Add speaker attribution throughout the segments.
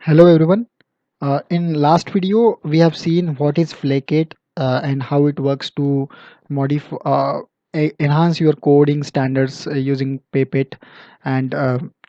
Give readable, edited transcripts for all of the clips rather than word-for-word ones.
Speaker 1: Hello everyone. In last video, we have seen what is Flake8 and how it works to modify, enhance your coding standards using Paypit, and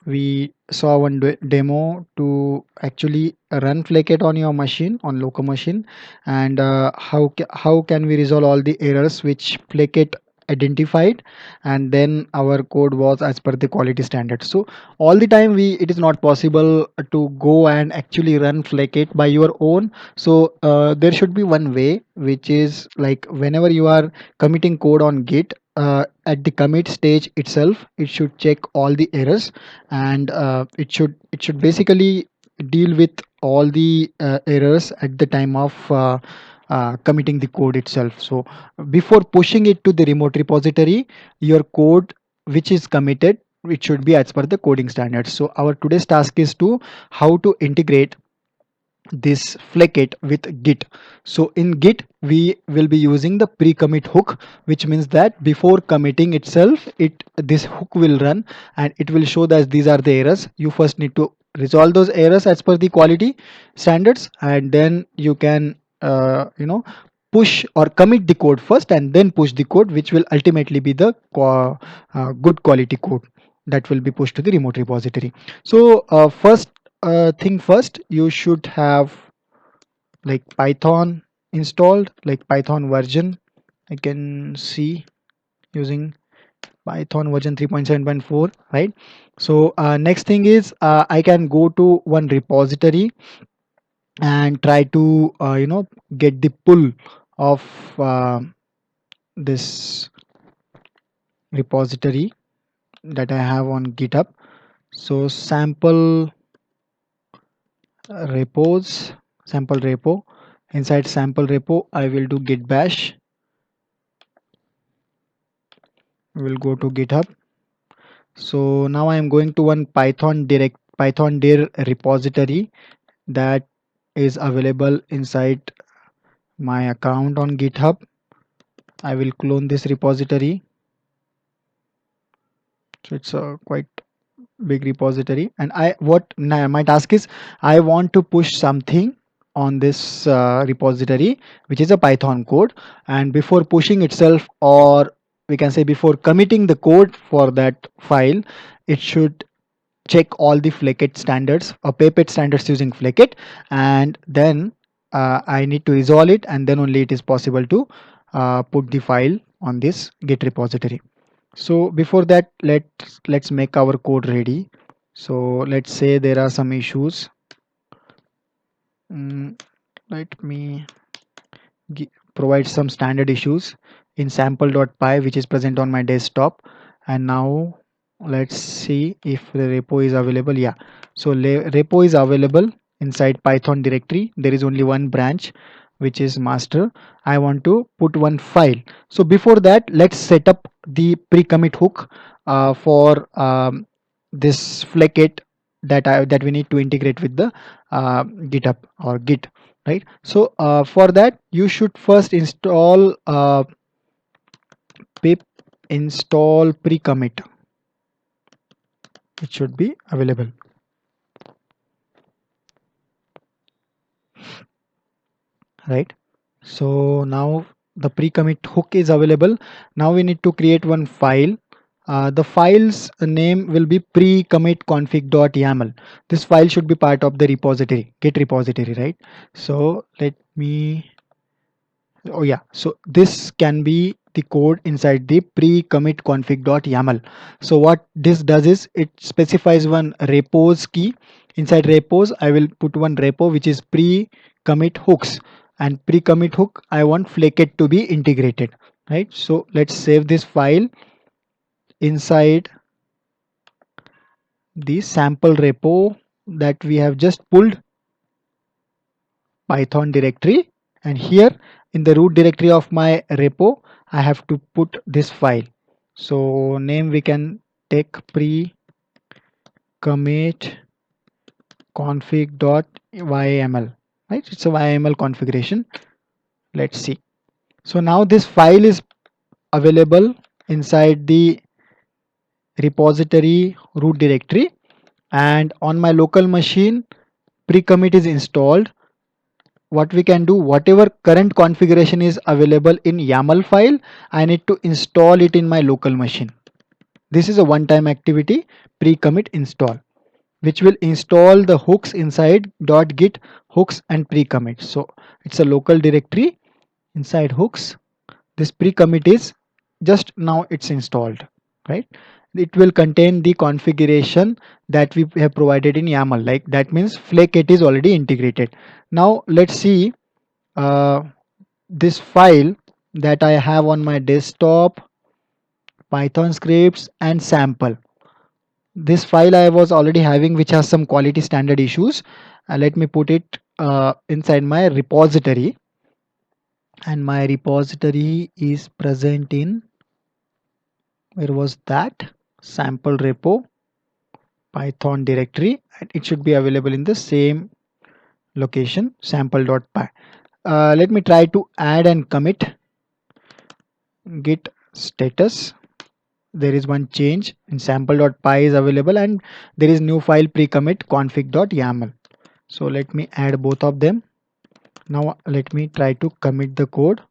Speaker 1: we saw one demo to actually run Flake8 on your machine, on local machine, and how can we resolve all the errors which Flake8 identified, and then our code was as per the quality standard. So all the time we it is not possible to go and actually run Flake8 by your own. So there should be one way, which is like whenever you are committing code on Git, at the commit stage itself it should check all the errors, and it should basically deal with all the errors at the time of committing the code itself. So before pushing it to the remote repository, your code which is committed, it should be as per the coding standards. So our today's task is to how to integrate this Flake8 with Git. So in Git we will be using the pre-commit hook, which means that before committing itself, this hook will run and it will show that these are the errors. You first need to resolve those errors as per the quality standards, and then you can push or commit the code first and then push the code, which will ultimately be the good quality code that will be pushed to the remote repository. So first thing first, you should have like Python installed, like Python version. I can see using Python version 3.7.4, right? So next thing is I can go to one repository and try to get the pull of uh, this repository that I have on GitHub. So repos, sample repo. Inside sample repo, I will do git bash. We'll go to GitHub. So now I am going to one Python dir repository that is available inside my account on GitHub. I will clone this repository. So it's a quite big repository, and my task is I want to push something on this repository, which is a Python code. And before pushing itself, or we can say before committing the code for that file, it should check all the Flake8 standards or Paypit standards using Flake8, and then I need to resolve it, and then only it is possible to put the file on this Git repository. So before that, let's make our code ready. So let's say there are some issues. Let me provide some standard issues in sample.py, which is present on my desktop. And now let's see if the repo is available. Yeah, so repo is available inside Python directory. There is only one branch, which is master. I want to put one file. So before that, let's set up the pre-commit hook for this Flake8 that we need to integrate with the GitHub or Git, right? So for that, you should first install pip install pre-commit. It should be available, right? So now the pre-commit hook is available. Now we need to create one file. The file's name will be pre-commit config.yaml. This file should be part of the repository, Git repository, right? So let me, oh yeah, so this can be the code inside the pre-commit config.yaml. So what this does is it specifies one repos key. Inside repos, I will put one repo which is pre-commit hooks, and pre-commit hook I want Flake8 to be integrated, right? So let's save this file inside the sample repo that we have just pulled Python directory, and here in the root directory of my repo I have to put this file. So name we can take pre commit config.yml, right? It's a yml configuration. Let's see. So now this file is available inside the repository root directory, and on my local machine pre-commit is installed, what we can do, whatever current configuration is available in YAML file, I need to install it in my local machine. This is a one-time activity, pre-commit install, which will install the hooks inside .git hooks and pre-commit. So it's a local directory inside hooks. This pre-commit is just now it's installed, right? It will contain the configuration that we have provided in YAML. Like that means Flake8 is already integrated. Now let's see uh, this file that I have on my desktop, Python scripts and sample. This file I was already having, which has some quality standard issues. Let me put it inside my repository, and my repository is present in, where was that, sample repo Python directory, and it should be available in the same location, sample.py. Let me try to add and commit. Git status, there is one change in sample.py is available, and there is new file pre-commit config.yaml. So let me add both of them. Now let me try to commit the code.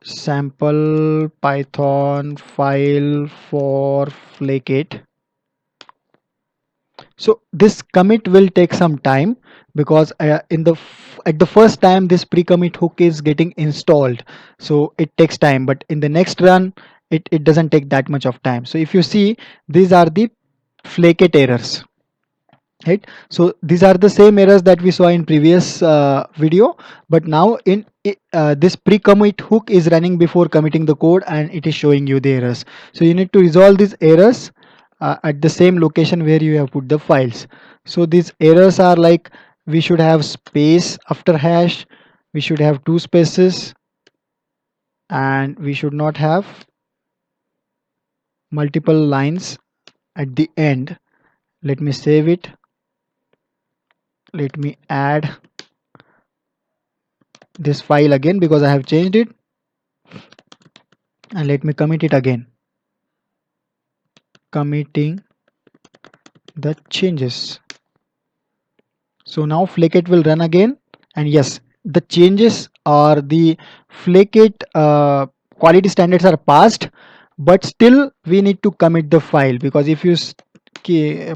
Speaker 1: Sample Python file for Flake8. So this commit will take some time, because at the first time this pre-commit hook is getting installed, so it takes time, but in the next run it doesn't take that much of time. So if you see, these are the Flake8 errors, right? So these are the same errors that we saw in previous video, but now this pre-commit hook is running before committing the code, and it is showing you the errors. So you need to resolve these errors at the same location where you have put the files. So these errors are like, we should have space after hash, we should have two spaces, and we should not have multiple lines at the end. Let me save it. Let me add this file again, because I have changed it, and let me commit it again, committing the changes. So now Flake8 will run again, and yes, the changes or the Flake8 quality standards are passed, but still we need to commit the file, because if you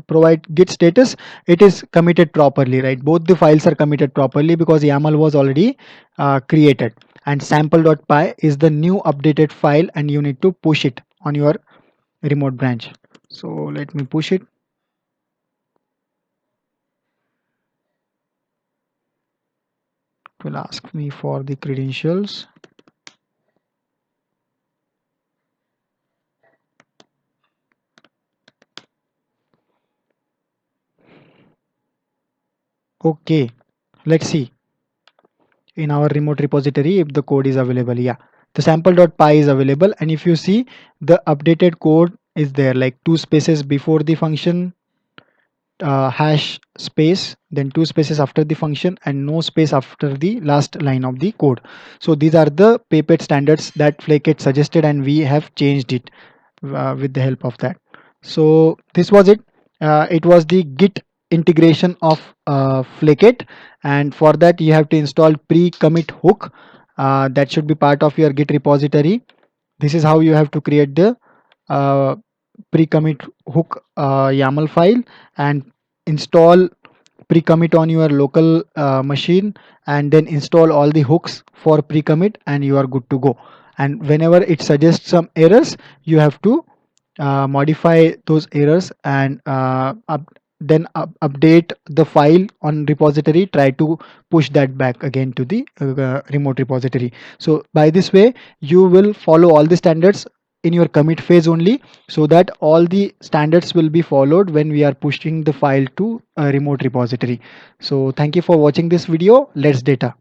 Speaker 1: provide git status, it is committed properly, right? Both the files are committed properly because YAML was already created, and sample.py is the new updated file, and you need to push it on your remote branch. So let me push it. It will ask me for the credentials. Okay, let's see in our remote repository if the code is available. Yeah, the sample.py is available, and if you see, the updated code is there, like two spaces before the function, hash space, then two spaces after the function, and no space after the last line of the code. So these are the Paypet standards that Flake8 suggested, and we have changed it with the help of that. So this was it. It was the Git integration of Flake8, and for that you have to install pre-commit hook. That should be part of your Git repository. This is how you have to create the uh, pre-commit hook YAML file, and install pre-commit on your local machine, and then install all the hooks for pre-commit, and you are good to go. And whenever it suggests some errors, you have to modify those errors, and update the file on repository, try to push that back again to the remote repository. So by this way you will follow all the standards in your commit phase only, so that all the standards will be followed when we are pushing the file to a remote repository. So thank you for watching this video. Let's data.